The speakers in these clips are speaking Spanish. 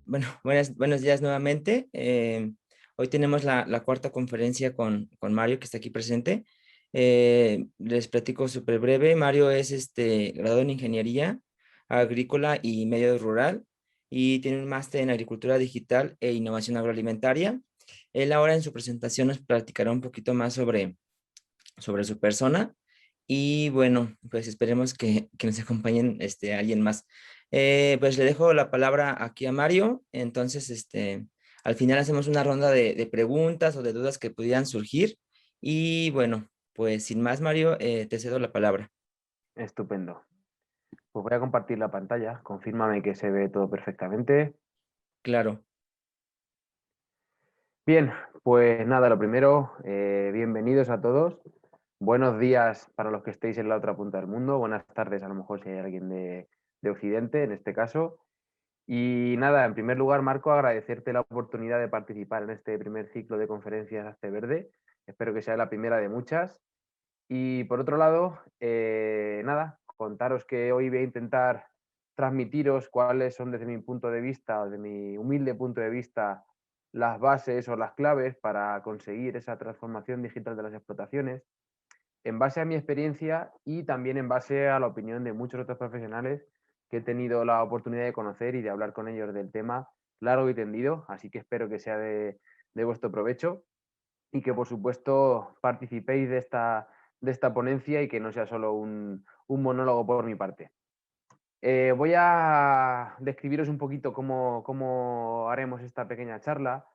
bueno, buenos días nuevamente. Hoy tenemos la cuarta conferencia con Mario, que está aquí presente. Les platico súper breve. Mario es graduado en Ingeniería Agrícola y Medio Rural y tiene un máster en Agricultura Digital e Innovación Agroalimentaria. Él ahora en su presentación nos platicará un poquito más sobre su persona. Y bueno, pues esperemos que nos acompañen alguien más. Pues le dejo la palabra aquí a Mario. Entonces, al final hacemos una ronda de preguntas o de dudas que pudieran surgir. Y bueno, pues sin más, Mario, te cedo la palabra. Estupendo. Pues voy a compartir la pantalla. Confírmame que se ve todo perfectamente. Claro. Bien, pues nada, lo primero, bienvenidos a todos. Buenos días para los que estéis en la otra punta del mundo. Buenas tardes, a lo mejor si hay alguien de Occidente, en este caso. Y nada, en primer lugar, Marco, agradecerte la oportunidad de participar en este primer ciclo de conferencias Hazte Verde. Espero que sea la primera de muchas. Y por otro lado, nada, contaros que hoy voy a intentar transmitiros cuáles son desde mi punto de vista, o de mi humilde punto de vista, las bases o las claves para conseguir esa transformación digital de las explotaciones, en base a mi experiencia y también en base a la opinión de muchos otros profesionales que he tenido la oportunidad de conocer y de hablar con ellos del tema largo y tendido, así que espero que sea de vuestro provecho y que por supuesto participéis de esta ponencia y que no sea solo un monólogo por mi parte. Voy a describiros un poquito cómo haremos esta pequeña charla.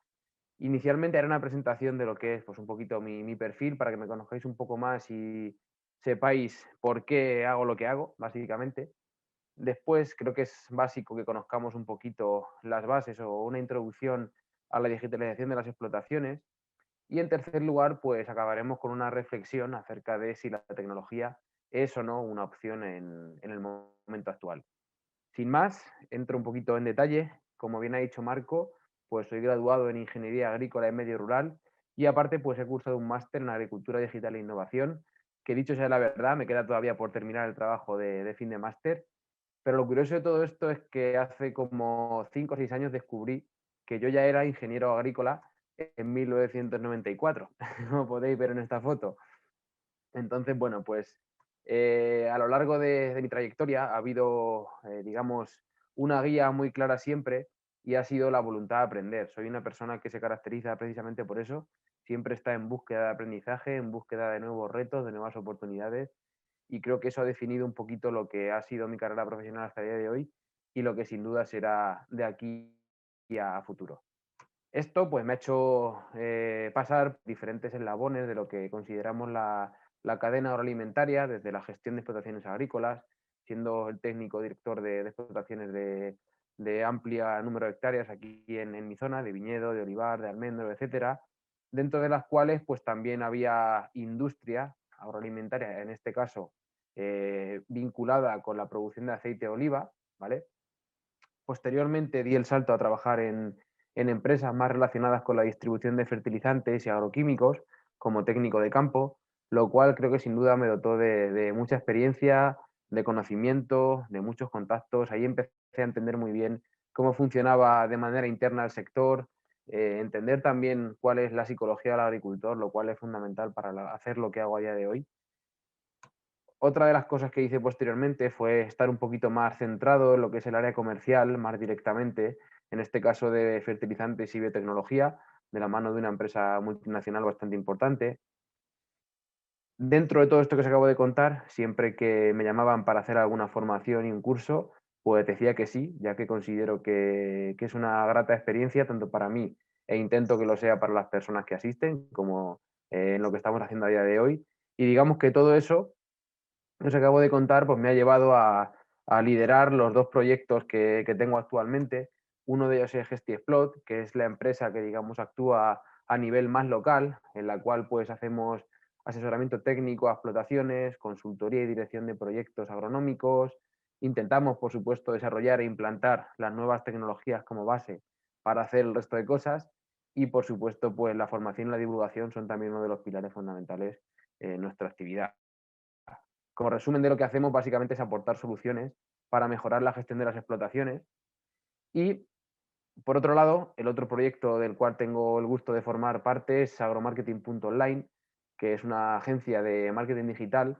Inicialmente haré una presentación de lo que es pues, un poquito mi perfil para que me conozcáis un poco más y sepáis por qué hago lo que hago, básicamente. Después creo que es básico que conozcamos un poquito las bases o una introducción a la digitalización de las explotaciones. Y en tercer lugar, pues acabaremos con una reflexión acerca de si la tecnología es o no una opción en el momento actual. Sin más, entro un poquito en detalle. Como bien ha dicho Marco, pues soy graduado en Ingeniería Agrícola y Medio Rural y aparte pues he cursado un máster en Agricultura Digital e Innovación, que dicho sea la verdad, me queda todavía por terminar el trabajo de fin de máster. Pero lo curioso de todo esto es que hace como 5 o 6 años descubrí que yo ya era ingeniero agrícola en 1994, como podéis ver en esta foto. Entonces, bueno, pues a lo largo de mi trayectoria ha habido, digamos, una guía muy clara siempre y ha sido la voluntad de aprender. Soy una persona que se caracteriza precisamente por eso. Siempre está en búsqueda de aprendizaje, en búsqueda de nuevos retos, de nuevas oportunidades y creo que eso ha definido un poquito lo que ha sido mi carrera profesional hasta el día de hoy y lo que sin duda será de aquí a futuro. Esto pues me ha hecho pasar diferentes eslabones de lo que consideramos la cadena agroalimentaria, desde la gestión de explotaciones agrícolas, siendo el técnico director de explotaciones de amplia número de hectáreas aquí en mi zona, de viñedo, de olivar, de almendro, etcétera, dentro de las cuales pues también había industria agroalimentaria, en este caso vinculada con la producción de aceite de oliva, ¿vale? Posteriormente di el salto a trabajar en empresas más relacionadas con la distribución de fertilizantes y agroquímicos como técnico de campo, lo cual creo que sin duda me dotó de mucha experiencia, de conocimiento, de muchos contactos. Ahí empecé a entender muy bien cómo funcionaba de manera interna el sector, entender también cuál es la psicología del agricultor, lo cual es fundamental para hacer lo que hago a día de hoy. Otra de las cosas que hice posteriormente fue estar un poquito más centrado en lo que es el área comercial, más directamente, en este caso de fertilizantes y biotecnología, de la mano de una empresa multinacional bastante importante. Dentro de todo esto que os acabo de contar, siempre que me llamaban para hacer alguna formación y un curso, pues decía que sí, ya que considero que es una grata experiencia tanto para mí e intento que lo sea para las personas que asisten, como en lo que estamos haciendo a día de hoy. Y digamos que todo eso que os acabo de contar, pues me ha llevado a liderar los dos proyectos que tengo actualmente. Uno de ellos es GestiExplot, que es la empresa que, digamos, actúa a nivel más local, en la cual pues hacemos asesoramiento técnico a explotaciones, consultoría y dirección de proyectos agronómicos. Intentamos, por supuesto, desarrollar e implantar las nuevas tecnologías como base para hacer el resto de cosas. Y, por supuesto, pues la formación y la divulgación son también uno de los pilares fundamentales en nuestra actividad. Como resumen de lo que hacemos, básicamente es aportar soluciones para mejorar la gestión de las explotaciones y Por otro lado, el otro proyecto del cual tengo el gusto de formar parte es agromarketing.online, que es una agencia de marketing digital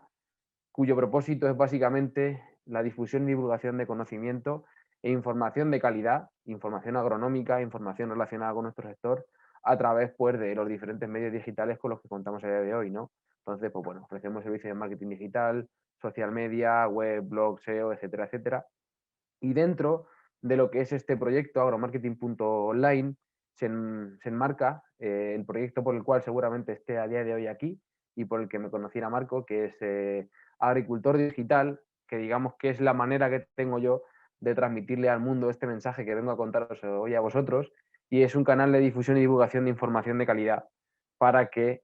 cuyo propósito es básicamente la difusión y divulgación de conocimiento e información de calidad, información agronómica, información relacionada con nuestro sector, a través pues, de los diferentes medios digitales con los que contamos a día de hoy, ¿no? Entonces, pues bueno, ofrecemos servicios de marketing digital, social media, web, blog, SEO, etcétera, etcétera. Y dentro de lo que es este proyecto, agromarketing.online, se enmarca el proyecto por el cual seguramente esté a día de hoy aquí y por el que me conociera Marco, que es agricultor digital, que digamos que es la manera que tengo yo de transmitirle al mundo este mensaje que vengo a contaros hoy a vosotros, y es un canal de difusión y divulgación de información de calidad para que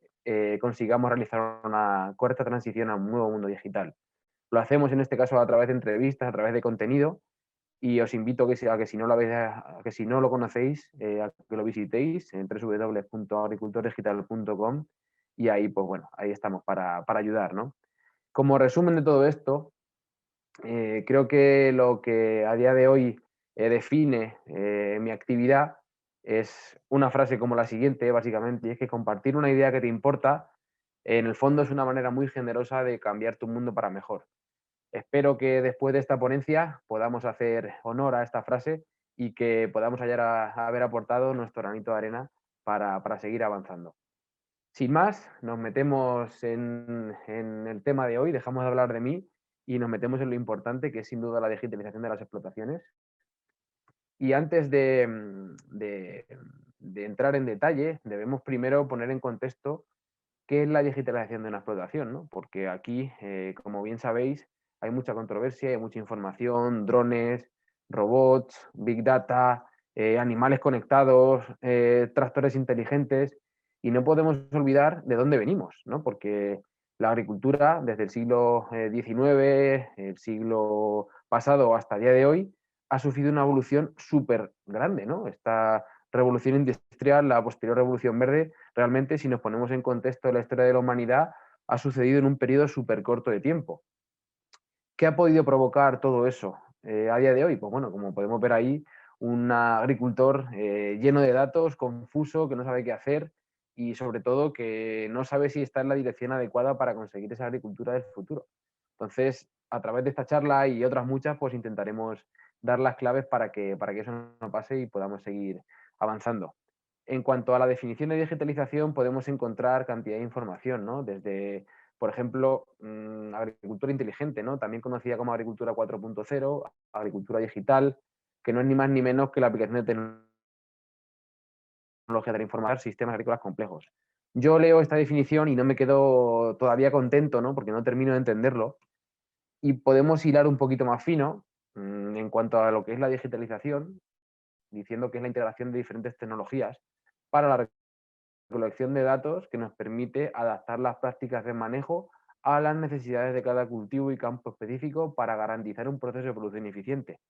consigamos realizar una correcta transición a un nuevo mundo digital. Lo hacemos en este caso a través de entrevistas, a través de contenido, y os invito a que si no lo, a que si no lo conocéis, a que lo visitéis en www.agricultordigital.com, y ahí, pues bueno, ahí estamos para ayudar, ¿no? Como resumen de todo esto, creo que lo que a día de hoy define mi actividad es una frase como la siguiente, básicamente, y es que compartir una idea que te importa, en el fondo es una manera muy generosa de cambiar tu mundo para mejor. Espero que después de esta ponencia podamos hacer honor a esta frase y que podamos haber aportado nuestro granito de arena para seguir avanzando. Sin más, nos metemos en el tema de hoy, dejamos de hablar de mí y nos metemos en lo importante, que es sin duda la digitalización de las explotaciones. Y antes de entrar en detalle, debemos primero poner en contexto qué es la digitalización de una explotación, ¿no? Porque aquí, como bien sabéis, hay mucha controversia, hay mucha información, drones, robots, big data, animales conectados, tractores inteligentes, y no podemos olvidar de dónde venimos, ¿no? Porque la agricultura, desde el siglo XIX, el siglo pasado hasta el día de hoy, ha sufrido una evolución súper grande, ¿no? Esta revolución industrial, la posterior revolución verde, realmente, si nos ponemos en contexto de la historia de la humanidad, ha sucedido en un periodo súper corto de tiempo. ¿Qué ha podido provocar todo eso a día de hoy? Pues bueno, como podemos ver ahí, un agricultor lleno de datos, confuso, que no sabe qué hacer y sobre todo que no sabe si está en la dirección adecuada para conseguir esa agricultura del futuro. Entonces, a través de esta charla y otras muchas, pues intentaremos dar las claves para que eso no pase y podamos seguir avanzando. En cuanto a la definición de digitalización, podemos encontrar cantidad de información, ¿no? Desde, por ejemplo, agricultura inteligente, ¿no? También conocida como agricultura 4.0, agricultura digital, que no es ni más ni menos que la aplicación de tecnología de la información, sistemas agrícolas complejos. Yo leo esta definición y no me quedo todavía contento, ¿no? Porque no termino de entenderlo. Y podemos hilar un poquito más fino en cuanto a lo que es la digitalización, diciendo que es la integración de diferentes tecnologías para la recolección de datos que nos permite adaptar las prácticas de manejo a las necesidades de cada cultivo y campo específico para garantizar un proceso de producción eficiente.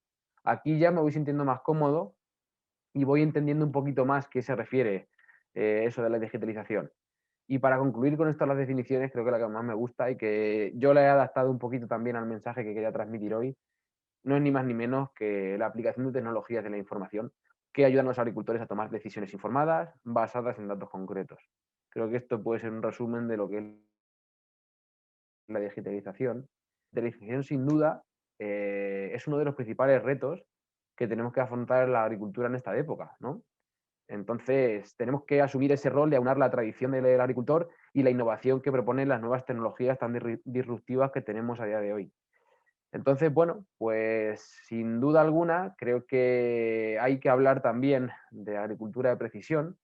Aquí ya me voy sintiendo más cómodo y voy entendiendo un poquito más qué se refiere eso de la digitalización. Y para concluir con esto las definiciones, creo que la que más me gusta y que yo la he adaptado un poquito también al mensaje que quería transmitir hoy, no es ni más ni menos que la aplicación de tecnologías de la información que ayudan a los agricultores a tomar decisiones informadas basadas en datos concretos. Creo que esto puede ser un resumen de lo que es la digitalización. La digitalización, sin duda, es uno de los principales retos que tenemos que afrontar en la agricultura en esta época, ¿no? Entonces, tenemos que asumir ese rol de aunar la tradición del agricultor y la innovación que proponen las nuevas tecnologías tan disruptivas que tenemos a día de hoy. Entonces, bueno, pues sin duda alguna, creo que hay que hablar también de agricultura de precisión,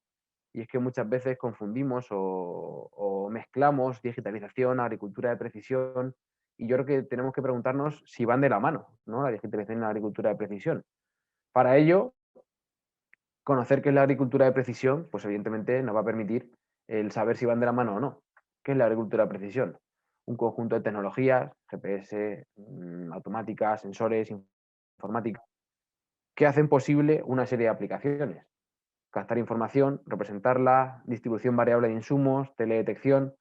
y es que muchas veces confundimos o mezclamos digitalización, agricultura de precisión, y yo creo que tenemos que preguntarnos si van de la mano, ¿no? La digitalización y la agricultura de precisión. Para ello, conocer qué es la agricultura de precisión, pues evidentemente nos va a permitir el saber si van de la mano o no. ¿Qué es la agricultura de precisión? Un conjunto de tecnologías, GPS, automáticas, sensores, informática, que hacen posible una serie de aplicaciones. Captar información, representarla, distribución variable de insumos, teledetección.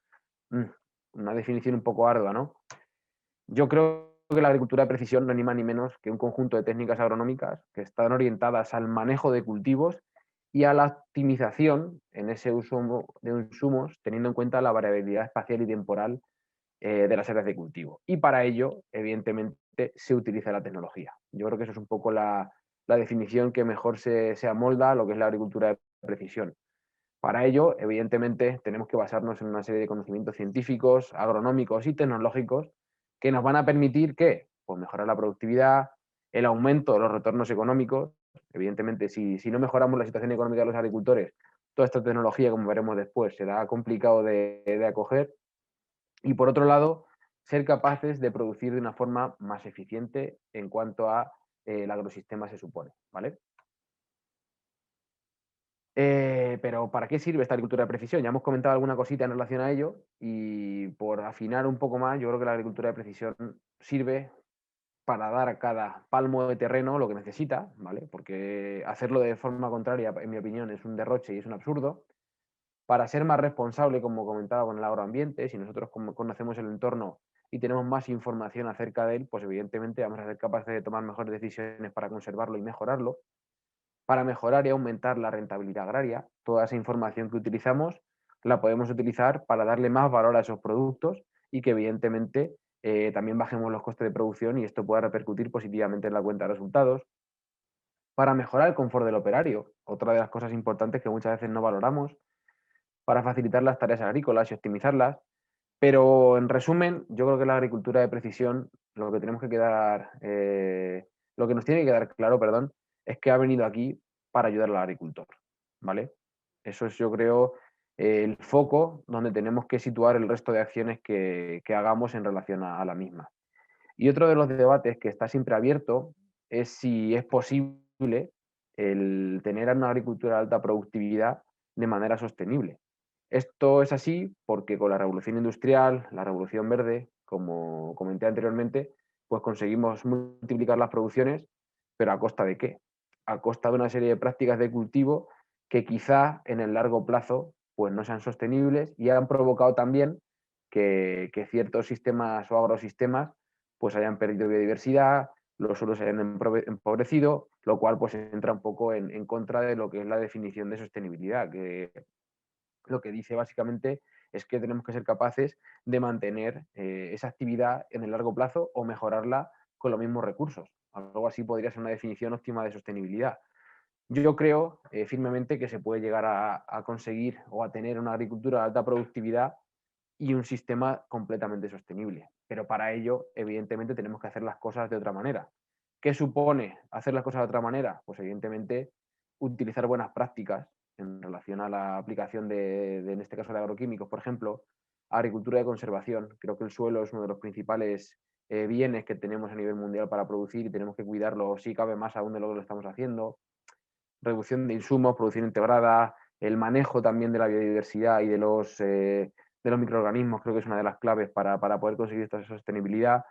Una definición un poco ardua, ¿no? Yo creo que la agricultura de precisión no es ni más ni menos que un conjunto de técnicas agronómicas que están orientadas al manejo de cultivos y a la optimización en ese uso de insumos, teniendo en cuenta la variabilidad espacial y temporal de las áreas de cultivo. Y para ello, evidentemente, se utiliza la tecnología. Yo creo que eso es un poco la definición que mejor se amolda a lo que es la agricultura de precisión. Para ello, evidentemente, tenemos que basarnos en una serie de conocimientos científicos, agronómicos y tecnológicos que nos van a permitir que, pues, mejorar la productividad, el aumento de los retornos económicos. Evidentemente, si no mejoramos la situación económica de los agricultores, toda esta tecnología, como veremos después, será complicado de acoger. Y por otro lado, ser capaces de producir de una forma más eficiente en cuanto a el agrosistema se supone, ¿vale? Pero ¿para qué sirve esta agricultura de precisión? Ya hemos comentado alguna cosita en relación a ello y por afinar un poco más, yo creo que la agricultura de precisión sirve para dar a cada palmo de terreno lo que necesita, ¿vale? Porque hacerlo de forma contraria, en mi opinión, es un derroche y es un absurdo. Para ser más responsable, como comentaba, con el agroambiente, si nosotros conocemos el entorno y tenemos más información acerca de él, pues evidentemente vamos a ser capaces de tomar mejores decisiones para conservarlo y mejorarlo. Para mejorar y aumentar la rentabilidad agraria, toda esa información que utilizamos la podemos utilizar para darle más valor a esos productos y que evidentemente también bajemos los costes de producción y esto pueda repercutir positivamente en la cuenta de resultados. Para mejorar el confort del operario, otra de las cosas importantes que muchas veces no valoramos, para facilitar las tareas agrícolas y optimizarlas. Pero en resumen, yo creo que la agricultura de precisión, lo que tenemos que quedar, lo que nos tiene que quedar claro, perdón, es que ha venido aquí para ayudar al agricultor, ¿vale? Eso es, yo creo, el foco donde tenemos que situar el resto de acciones que hagamos en relación a la misma. Y otro de los debates que está siempre abierto es si es posible el tener una agricultura de alta productividad de manera sostenible. Esto es así porque con la revolución industrial, la revolución verde, como comenté anteriormente, pues conseguimos multiplicar las producciones, pero ¿a costa de qué? A costa de una serie de prácticas de cultivo que quizá en el largo plazo pues no sean sostenibles y han provocado también que ciertos sistemas o agrosistemas pues hayan perdido biodiversidad, los suelos se hayan empobrecido, lo cual pues entra un poco en contra de lo que es la definición de sostenibilidad, que lo que dice básicamente es que tenemos que ser capaces de mantener esa actividad en el largo plazo o mejorarla con los mismos recursos. Algo así podría ser una definición óptima de sostenibilidad. Yo creo firmemente que se puede llegar a conseguir o a tener una agricultura de alta productividad y un sistema completamente sostenible. Pero para ello, evidentemente, tenemos que hacer las cosas de otra manera. ¿Qué supone hacer las cosas de otra manera? Pues evidentemente utilizar buenas prácticas en relación a la aplicación en este caso, de agroquímicos, por ejemplo, agricultura de conservación. Creo que el suelo es uno de los principales bienes que tenemos a nivel mundial para producir y tenemos que cuidarlo, si cabe más aún de lo que lo estamos haciendo. Reducción de insumos, producción integrada, el manejo también de la biodiversidad y de los microorganismos, creo que es una de las claves para poder conseguir esta sostenibilidad.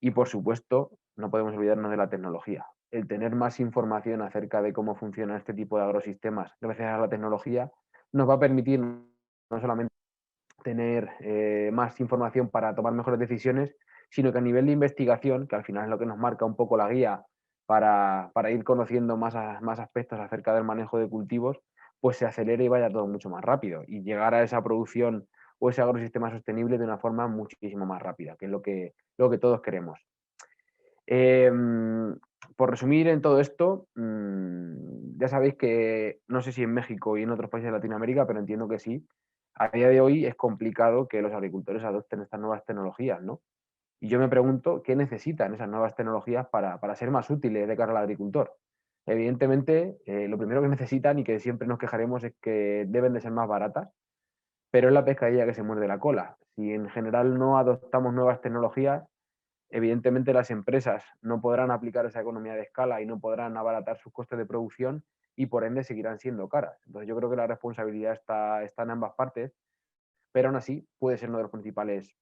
Y por supuesto, no podemos olvidarnos de la tecnología. El tener más información acerca de cómo funciona este tipo de agrosistemas gracias a la tecnología nos va a permitir no solamente tener más información para tomar mejores decisiones, sino que a nivel de investigación, que al final es lo que nos marca un poco la guía para ir conociendo más aspectos acerca del manejo de cultivos, pues se acelere y vaya todo mucho más rápido y llegar a esa producción o ese agrosistema sostenible de una forma muchísimo más rápida, que es lo que todos queremos. Eh, por resumir en todo esto, ya sabéis que no sé si en México y en otros países de Latinoamérica, pero entiendo que sí, a día de hoy es complicado que los agricultores adopten estas nuevas tecnologías, ¿no? Y yo me pregunto qué necesitan esas nuevas tecnologías para ser más útiles de cara al agricultor. Evidentemente, lo primero que necesitan y que siempre nos quejaremos es que deben de ser más baratas, pero es la pescadilla que se muerde la cola. Si en general no adoptamos nuevas tecnologías, evidentemente las empresas no podrán aplicar esa economía de escala y no podrán abaratar sus costes de producción y por ende seguirán siendo caras. Entonces yo creo que la responsabilidad está en ambas partes, pero aún así puede ser uno de los principales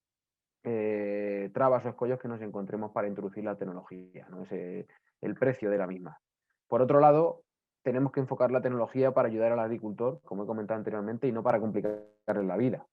trabas o escollos que nos encontremos para introducir la tecnología, ¿no? El precio de la misma. Por otro lado, tenemos que enfocar la tecnología para ayudar al agricultor, como he comentado anteriormente, y no para complicarle la vida.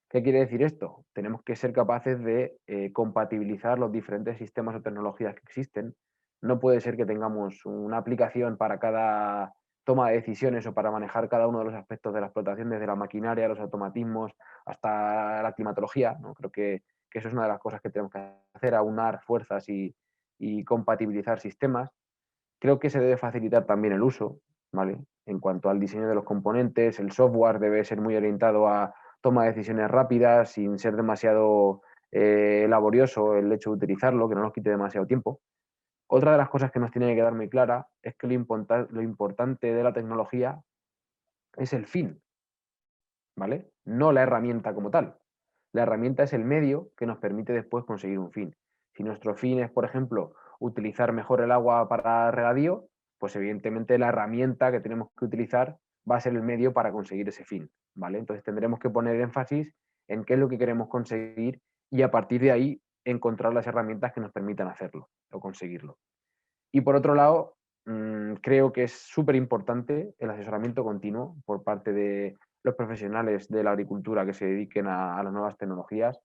¿Qué quiere decir esto? Tenemos que ser capaces de compatibilizar los diferentes sistemas o tecnologías que existen. No puede ser que tengamos una aplicación para cada toma de decisiones o para manejar cada uno de los aspectos de la explotación, desde la maquinaria, los automatismos, hasta la climatología, ¿no? Creo que eso es una de las cosas que tenemos que hacer, aunar fuerzas y compatibilizar sistemas. Creo que se debe facilitar también el uso, ¿vale? En cuanto al diseño de los componentes, el software debe ser muy orientado a toma de decisiones rápidas, sin ser demasiado laborioso el hecho de utilizarlo, que no nos quite demasiado tiempo. Otra de las cosas que nos tiene que quedar muy clara es que lo importante de la tecnología es el fin, ¿vale? No la herramienta como tal. La herramienta es el medio que nos permite después conseguir un fin. Si nuestro fin es, por ejemplo, utilizar mejor el agua para regadío, pues evidentemente la herramienta que tenemos que utilizar va a ser el medio para conseguir ese fin, ¿vale? Entonces tendremos que poner énfasis en qué es lo que queremos conseguir y a partir de ahí encontrar las herramientas que nos permitan hacerlo o conseguirlo. Y por otro lado, creo que es súper importante el asesoramiento continuo por parte de los profesionales de la agricultura que se dediquen a las nuevas tecnologías,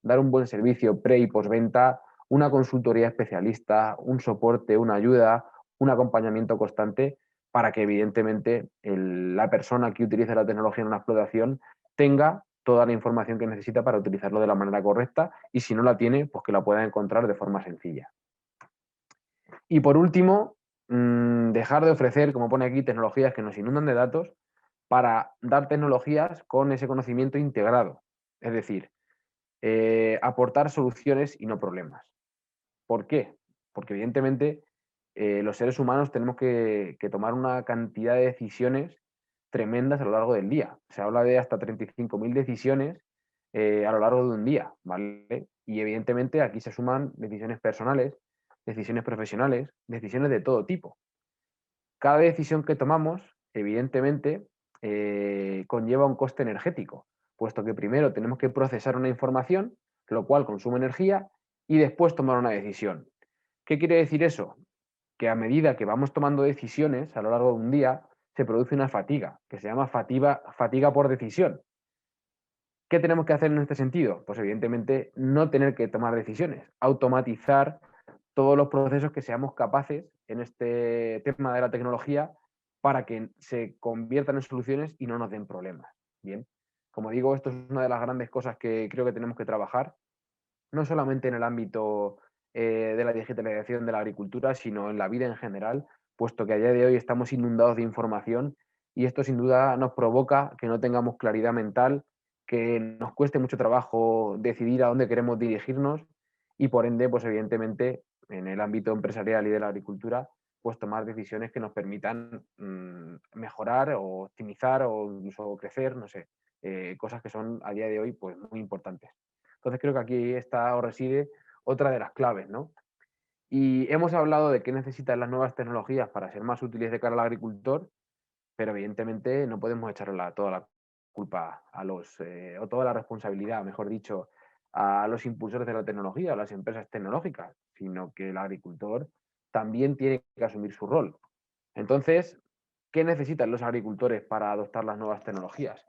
dar un buen servicio pre y postventa, una consultoría especialista, un soporte, una ayuda, un acompañamiento constante para que evidentemente la persona que utilice la tecnología en una explotación tenga toda la información que necesita para utilizarlo de la manera correcta y si no la tiene, pues que la pueda encontrar de forma sencilla. Y por último, dejar de ofrecer, como pone aquí, tecnologías que nos inundan de datos para dar tecnologías con ese conocimiento integrado. Es decir, aportar soluciones y no problemas. ¿Por qué? Porque evidentemente los seres humanos tenemos que tomar una cantidad de decisiones tremendas a lo largo del día. Se habla de hasta 35.000 decisiones a lo largo de un día, ¿vale? Y evidentemente aquí se suman decisiones personales, decisiones profesionales, decisiones de todo tipo. Cada decisión que tomamos, evidentemente, conlleva un coste energético, puesto que primero tenemos que procesar una información, lo cual consume energía, y después tomar una decisión. ¿Qué quiere decir eso? Que a medida que vamos tomando decisiones a lo largo de un día, se produce una fatiga, que se llama fatiga por decisión. ¿Qué tenemos que hacer en este sentido? Pues evidentemente no tener que tomar decisiones, automatizar todos los procesos que seamos capaces en este tema de la tecnología para que se conviertan en soluciones y no nos den problemas. Bien, como digo, esto es una de las grandes cosas que creo que tenemos que trabajar, no solamente en el ámbito de la digitalización de la agricultura, sino en la vida en general, puesto que a día de hoy estamos inundados de información y esto sin duda nos provoca que no tengamos claridad mental, que nos cueste mucho trabajo decidir a dónde queremos dirigirnos y por ende, pues evidentemente, en el ámbito empresarial y de la agricultura, pues tomar decisiones que nos permitan mejorar o optimizar o incluso crecer, no sé, cosas que son a día de hoy pues muy importantes. Entonces creo que aquí está o reside otra de las claves, ¿no? Y hemos hablado de qué necesitan las nuevas tecnologías para ser más útiles de cara al agricultor, pero evidentemente no podemos echarle toda la culpa a o toda la responsabilidad, mejor dicho, a los impulsores de la tecnología, a las empresas tecnológicas, sino que el agricultor también tiene que asumir su rol. Entonces, ¿qué necesitan los agricultores para adoptar las nuevas tecnologías?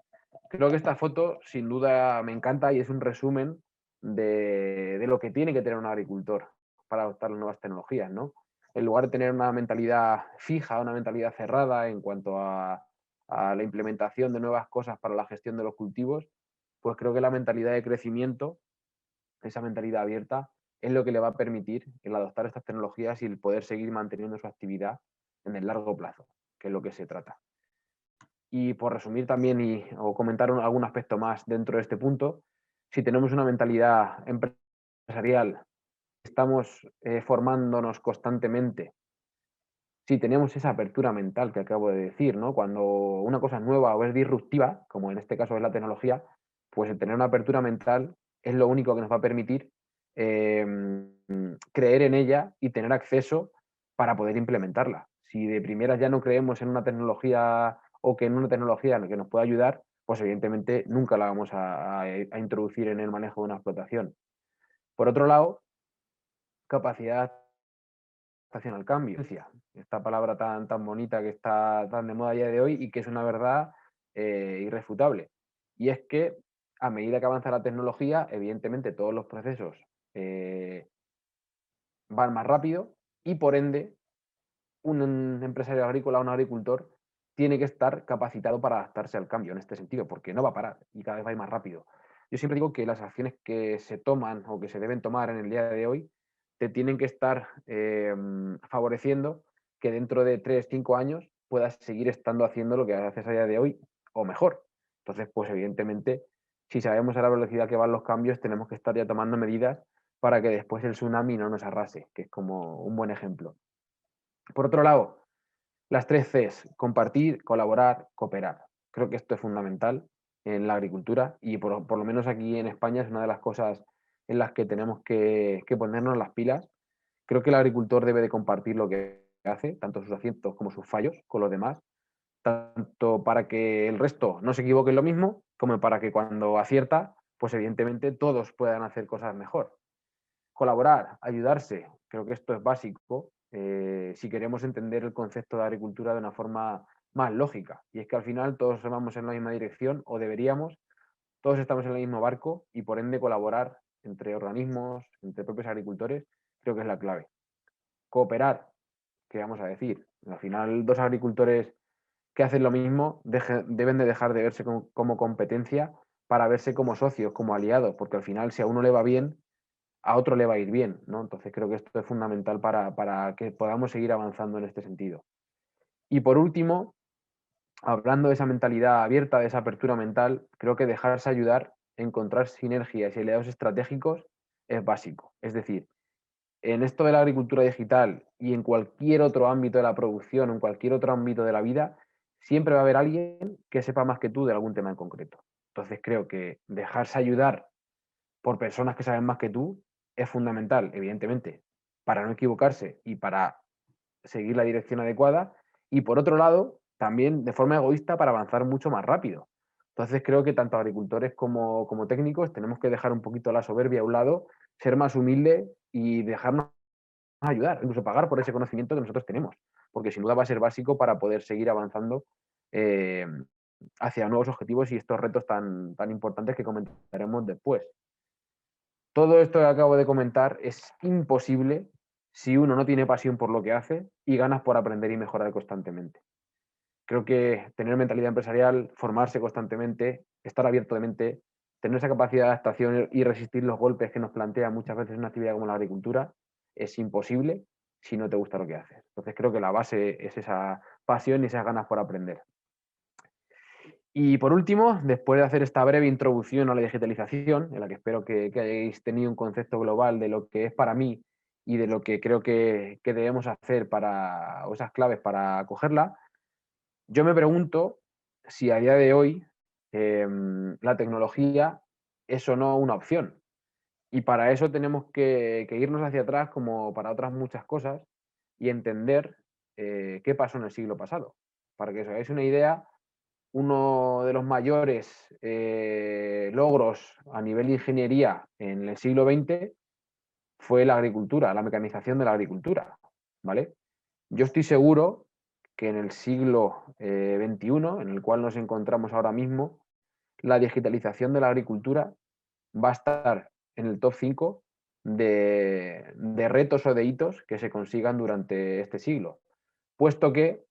Creo que esta foto sin duda me encanta y es un resumen de lo que tiene que tener un agricultor para adoptar las nuevas tecnologías, ¿no? En lugar de tener una mentalidad fija, una mentalidad cerrada en cuanto a la implementación de nuevas cosas para la gestión de los cultivos, pues creo que la mentalidad de crecimiento, esa mentalidad abierta, es lo que le va a permitir el adoptar estas tecnologías y el poder seguir manteniendo su actividad en el largo plazo, que es lo que se trata. Y por resumir también o comentar algún aspecto más dentro de este punto, si tenemos una mentalidad empresarial, estamos formándonos constantemente, si tenemos esa apertura mental que acabo de decir, ¿no? Cuando una cosa es nueva o es disruptiva, como en este caso es la tecnología, pues el tener una apertura mental es lo único que nos va a permitir creer en ella y tener acceso para poder implementarla. Si de primeras ya no creemos en una tecnología o que en una tecnología que nos pueda ayudar, pues evidentemente nunca la vamos a introducir en el manejo de una explotación. Por otro lado, capacidad adaptación al cambio. Esta palabra tan bonita que está tan de moda a día de hoy y que es una verdad irrefutable. Y es que a medida que avanza la tecnología, evidentemente todos los procesos van más rápido y por ende un empresario agrícola, un agricultor, tiene que estar capacitado para adaptarse al cambio en este sentido, porque no va a parar y cada vez va a ir más rápido. Yo siempre digo que las acciones que se toman o que se deben tomar en el día de hoy te tienen que estar favoreciendo que dentro de 3, 5 años puedas seguir estando haciendo lo que haces a día de hoy o mejor. Entonces, pues evidentemente, si sabemos a la velocidad que van los cambios, tenemos que estar ya tomando medidas para que después el tsunami no nos arrase, que es como un buen ejemplo. Por otro lado, las 3 Cs, compartir, colaborar, cooperar. Creo que esto es fundamental en la agricultura y por lo menos aquí en España es una de las cosas en las que tenemos que ponernos las pilas. Creo que el agricultor debe de compartir lo que hace, tanto sus aciertos como sus fallos, con los demás, tanto para que el resto no se equivoque en lo mismo, como para que cuando acierta, pues evidentemente todos puedan hacer cosas mejor. Colaborar, ayudarse, creo que esto es básico si queremos entender el concepto de agricultura de una forma más lógica. Y es que al final todos vamos en la misma dirección o deberíamos, todos estamos en el mismo barco y por ende colaborar entre organismos, entre propios agricultores, creo que es la clave. Cooperar, ¿qué vamos a decir? Al final dos agricultores que hacen lo mismo deben de dejar de verse como competencia para verse como socios, como aliados, porque al final si a uno le va bien, a otro le va a ir bien, ¿no? Entonces creo que esto es fundamental para que podamos seguir avanzando en este sentido. Y por último, hablando de esa mentalidad abierta, de esa apertura mental, creo que dejarse ayudar, encontrar sinergias y aliados estratégicos es básico. Es decir, en esto de la agricultura digital y en cualquier otro ámbito de la producción, en cualquier otro ámbito de la vida, siempre va a haber alguien que sepa más que tú de algún tema en concreto. Entonces creo que dejarse ayudar por personas que saben más que tú es fundamental, evidentemente, para no equivocarse y para seguir la dirección adecuada. Y por otro lado, también de forma egoísta para avanzar mucho más rápido. Entonces creo que tanto agricultores como técnicos tenemos que dejar un poquito la soberbia a un lado, ser más humildes y dejarnos ayudar, incluso pagar por ese conocimiento que nosotros tenemos, porque sin duda va a ser básico para poder seguir avanzando eh, hacia nuevos objetivos y estos retos tan importantes que comentaremos después. Todo esto que acabo de comentar es imposible si uno no tiene pasión por lo que hace y ganas por aprender y mejorar constantemente. Creo que tener mentalidad empresarial, formarse constantemente, estar abierto de mente, tener esa capacidad de adaptación y resistir los golpes que nos plantea muchas veces una actividad como la agricultura es imposible si no te gusta lo que haces. Entonces creo que la base es esa pasión y esas ganas por aprender. Y por último, después de hacer esta breve introducción a la digitalización, en la que espero que hayáis tenido un concepto global de lo que es para mí y de lo que creo que debemos hacer para, o esas claves para cogerla, yo me pregunto si a día de hoy la tecnología es o no una opción. Y para eso tenemos que irnos hacia atrás, como para otras muchas cosas, y entender qué pasó en el siglo pasado. Para que os hagáis una idea, uno de los mayores logros a nivel de ingeniería en el siglo XX fue la agricultura, la mecanización de la agricultura, ¿vale? Yo estoy seguro que en el siglo XXI, en el cual nos encontramos ahora mismo, la digitalización de la agricultura va a estar en el top 5 de retos o de hitos que se consigan durante este siglo, puesto que,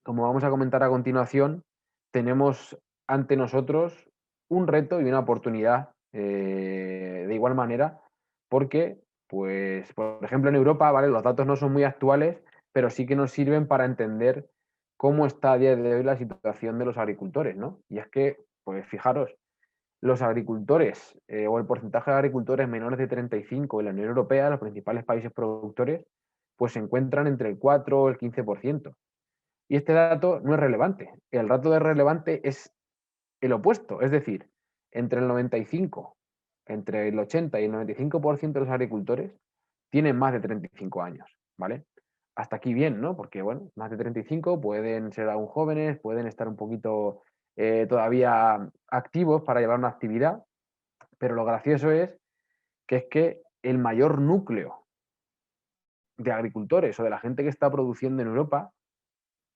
como vamos a comentar a continuación, tenemos ante nosotros un reto y una oportunidad de igual manera, porque, pues, por ejemplo, en Europa, ¿vale? Los datos no son muy actuales, pero sí que nos sirven para entender cómo está a día de hoy la situación de los agricultores, ¿no? Y es que, pues fijaros, los agricultores o el porcentaje de agricultores menores de 35 en la Unión Europea, los principales países productores, pues se encuentran entre el 4 o el 15%. Y este dato no es relevante. El dato de relevante es el opuesto, es decir, entre el 95, entre el 80 y el 95% de los agricultores tienen más de 35 años, ¿vale? Hasta aquí bien, ¿no? Porque, bueno, más de 35 pueden ser aún jóvenes, pueden estar un poquito todavía activos para llevar una actividad, pero lo gracioso es que el mayor núcleo de agricultores o de la gente que está produciendo en Europa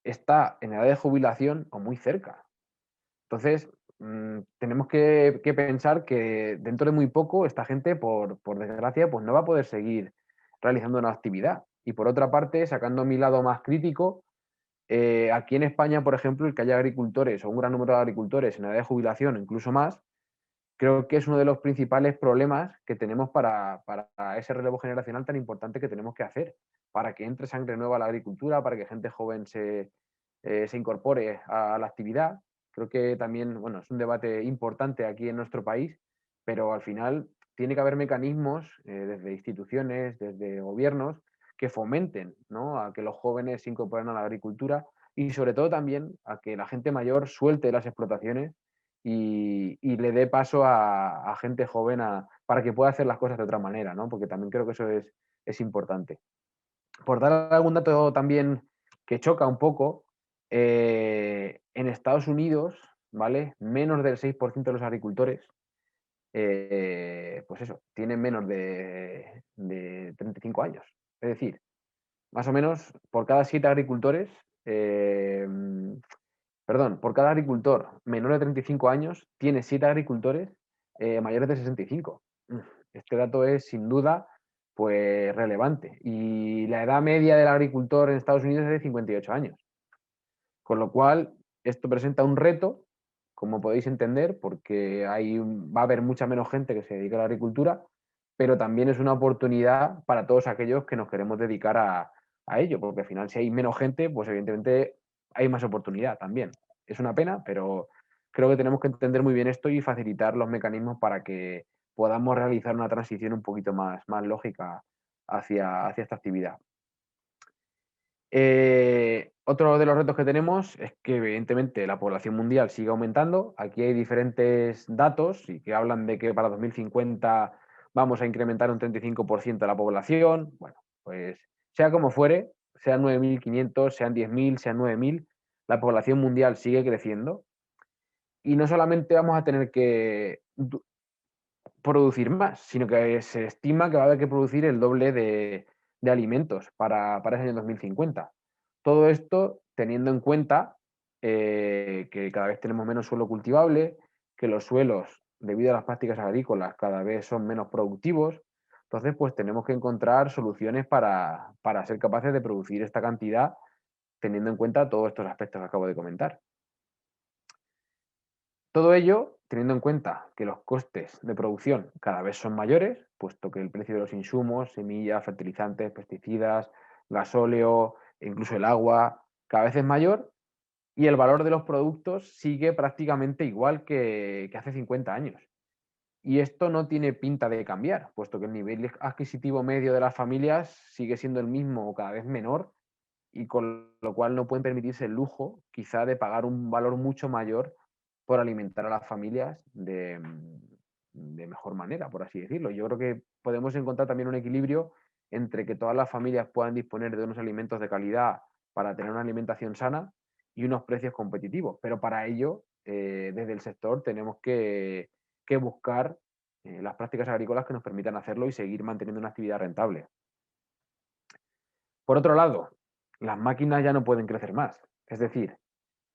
está en edad de jubilación o muy cerca. Entonces, tenemos que pensar que dentro de muy poco esta gente, por desgracia, pues no va a poder seguir realizando una actividad. Y por otra parte, sacando mi lado más crítico, aquí en España, por ejemplo, el que haya agricultores o un gran número de agricultores en edad de jubilación, incluso más, creo que es uno de los principales problemas que tenemos para ese relevo generacional tan importante que tenemos que hacer, para que entre sangre nueva a la agricultura, para que gente joven se incorpore a la actividad. Creo que también, bueno, es un debate importante aquí en nuestro país, pero al final tiene que haber mecanismos desde instituciones, desde gobiernos, que fomenten, ¿no?, a que los jóvenes se incorporen a la agricultura y sobre todo también a que la gente mayor suelte las explotaciones y le dé paso a gente joven para que pueda hacer las cosas de otra manera, ¿no? Porque también creo que eso es importante. Por dar algún dato también que choca un poco, en Estados Unidos, ¿vale? Menos del 6% de los agricultores, pues eso, tienen menos de 35 años. Es decir, más o menos por cada 7 agricultores, perdón, por cada agricultor menor de 35 años, tiene 7 agricultores mayores de 65. Este dato es sin duda pues relevante. Y la edad media del agricultor en Estados Unidos es de 58 años. Con lo cual, esto presenta un reto, como podéis entender, porque va a haber mucha menos gente que se dedica a la agricultura, pero también es una oportunidad para todos aquellos que nos queremos dedicar a ello, porque al final si hay menos gente, pues evidentemente hay más oportunidad también. Es una pena, pero creo que tenemos que entender muy bien esto y facilitar los mecanismos para que podamos realizar una transición un poquito más lógica hacia esta actividad. Otro de los retos que tenemos es que evidentemente la población mundial sigue aumentando. Aquí hay diferentes datos y que hablan de que para 2050 vamos a incrementar un 35% de la población. Bueno, pues sea como fuere, sean 9.500, sean 10.000, sean 9.000, la población mundial sigue creciendo y no solamente vamos a tener que producir más, sino que se estima que va a haber que producir el doble de alimentos para ese año 2050. Todo esto teniendo en cuenta que cada vez tenemos menos suelo cultivable, que los suelos, debido a las prácticas agrícolas, cada vez son menos productivos. Entonces, pues tenemos que encontrar soluciones para ser capaces de producir esta cantidad, teniendo en cuenta todos estos aspectos que acabo de comentar. Todo ello teniendo en cuenta que los costes de producción cada vez son mayores, puesto que el precio de los insumos, semillas, fertilizantes, pesticidas, gasóleo e incluso el agua cada vez es mayor y el valor de los productos sigue prácticamente igual que hace 50 años. Y esto no tiene pinta de cambiar, puesto que el nivel adquisitivo medio de las familias sigue siendo el mismo o cada vez menor y con lo cual no pueden permitirse el lujo quizá de pagar un valor mucho mayor por alimentar a las familias de mejor manera, por así decirlo. Yo creo que podemos encontrar también un equilibrio entre que todas las familias puedan disponer de unos alimentos de calidad para tener una alimentación sana y unos precios competitivos. Pero para ello, desde el sector tenemos que buscar las prácticas agrícolas que nos permitan hacerlo y seguir manteniendo una actividad rentable. Por otro lado, las máquinas ya no pueden crecer más. Es decir,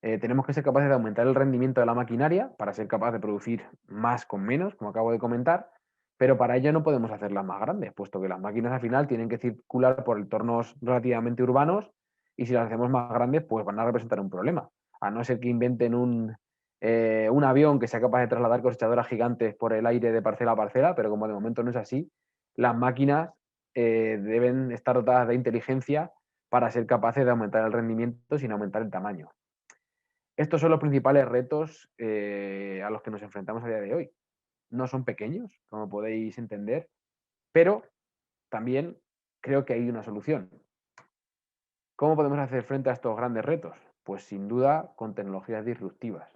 tenemos que ser capaces de aumentar el rendimiento de la maquinaria para ser capaz de producir más con menos, como acabo de comentar, pero para ello no podemos hacerlas más grandes, puesto que las máquinas al final tienen que circular por entornos relativamente urbanos y si las hacemos más grandes, pues van a representar un problema. A no ser que inventen un avión que sea capaz de trasladar cosechadoras gigantes por el aire de parcela a parcela, pero como de momento no es así, las máquinas deben estar dotadas de inteligencia para ser capaces de aumentar el rendimiento sin aumentar el tamaño. Estos son los principales retos a los que nos enfrentamos a día de hoy. No son pequeños, como podéis entender, pero también creo que hay una solución. ¿Cómo podemos hacer frente a estos grandes retos? Pues sin duda con tecnologías disruptivas.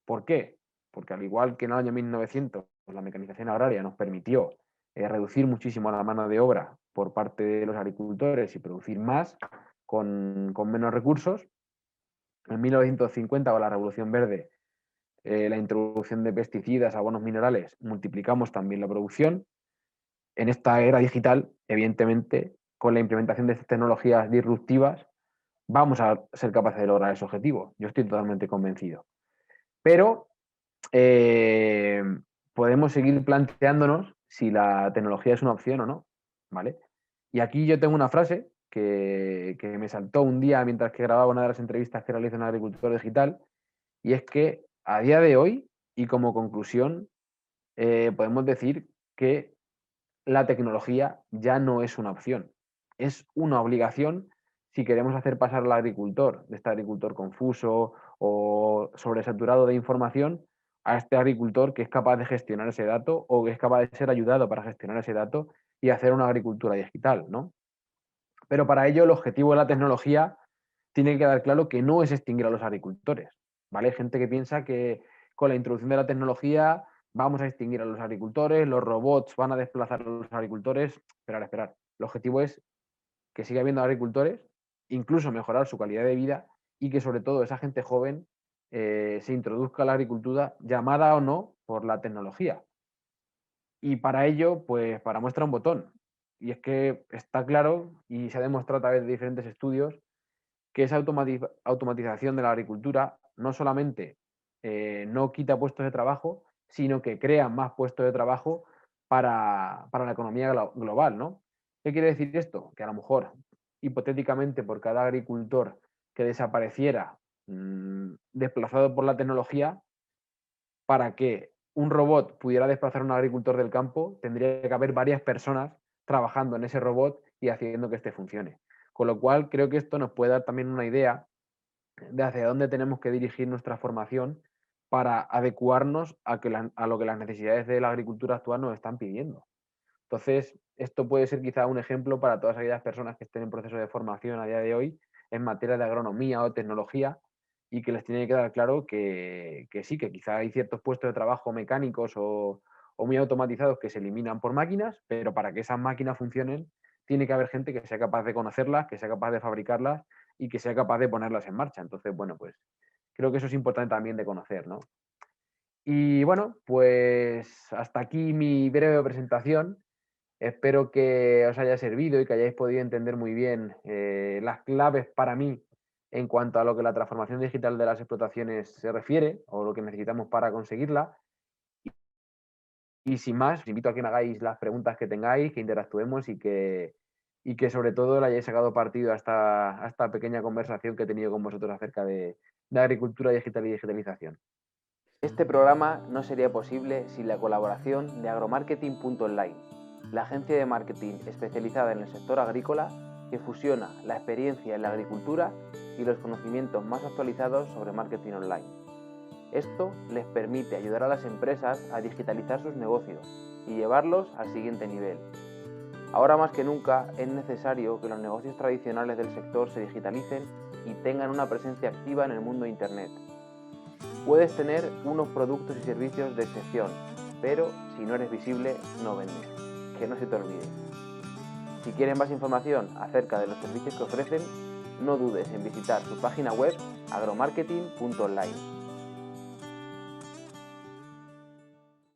¿Por qué? Porque al igual que en el año 1900 la mecanización agraria nos permitió reducir muchísimo la mano de obra por parte de los agricultores y producir más con menos recursos, en 1950 con la Revolución Verde, la introducción de pesticidas, abonos minerales, multiplicamos también la producción. En esta era digital, evidentemente, con la implementación de estas tecnologías disruptivas, vamos a ser capaces de lograr ese objetivo. Yo estoy totalmente convencido. Pero podemos seguir planteándonos si la tecnología es una opción o no, ¿vale? Y aquí yo tengo una frase que me saltó un día mientras que grababa una de las entrevistas que realiza un agricultor digital, y es que a día de hoy, y como conclusión, podemos decir que la tecnología ya no es una opción, es una obligación si queremos hacer pasar al agricultor, de este agricultor confuso o sobresaturado de información, a este agricultor que es capaz de gestionar ese dato o que es capaz de ser ayudado para gestionar ese dato y hacer una agricultura digital, ¿no? Pero para ello el objetivo de la tecnología tiene que quedar claro que no es extinguir a los agricultores, ¿vale? Hay gente que piensa que con la introducción de la tecnología vamos a extinguir a los agricultores, los robots van a desplazar a los agricultores. Esperar, esperar. El objetivo es que siga habiendo agricultores, incluso mejorar su calidad de vida y que sobre todo esa gente joven se introduzca a la agricultura, llamada o no por la tecnología. Y para ello, pues para muestra un botón. Y es que está claro y se ha demostrado a través de diferentes estudios que esa automatización de la agricultura no solamente no quita puestos de trabajo, sino que crea más puestos de trabajo para la economía global, ¿no? ¿Qué quiere decir esto? Que a lo mejor, hipotéticamente, por cada agricultor que desapareciera desplazado por la tecnología, para que un robot pudiera desplazar a un agricultor del campo, tendría que haber varias personas trabajando en ese robot y haciendo que este funcione. Con lo cual, creo que esto nos puede dar también una idea de hacia dónde tenemos que dirigir nuestra formación para adecuarnos a lo que las necesidades de la agricultura actual nos están pidiendo. Entonces, esto puede ser quizá un ejemplo para todas aquellas personas que estén en proceso de formación a día de hoy en materia de agronomía o tecnología y que les tiene que quedar claro que sí, que quizá hay ciertos puestos de trabajo mecánicos o muy automatizados que se eliminan por máquinas, pero para que esas máquinas funcionen tiene que haber gente que sea capaz de conocerlas, que sea capaz de fabricarlas y que sea capaz de ponerlas en marcha. Entonces, bueno, pues creo que eso es importante también de conocer, ¿no? Y bueno, pues hasta aquí mi breve presentación. Espero que os haya servido y que hayáis podido entender muy bien las claves para mí en cuanto a lo que la transformación digital de las explotaciones se refiere o lo que necesitamos para conseguirla. Y sin más, os invito a que me hagáis las preguntas que tengáis, que interactuemos y que sobre todo le hayáis sacado partido a esta pequeña conversación que he tenido con vosotros acerca de agricultura digital y digitalización. Este programa no sería posible sin la colaboración de agromarketing.online, la agencia de marketing especializada en el sector agrícola que fusiona la experiencia en la agricultura y los conocimientos más actualizados sobre marketing online. Esto les permite ayudar a las empresas a digitalizar sus negocios y llevarlos al siguiente nivel. Ahora más que nunca es necesario que los negocios tradicionales del sector se digitalicen y tengan una presencia activa en el mundo de Internet. Puedes tener unos productos y servicios de excepción, pero si no eres visible, no vendes. Que no se te olvide. Si quieres más información acerca de los servicios que ofrecen, no dudes en visitar su página web agromarketing.online.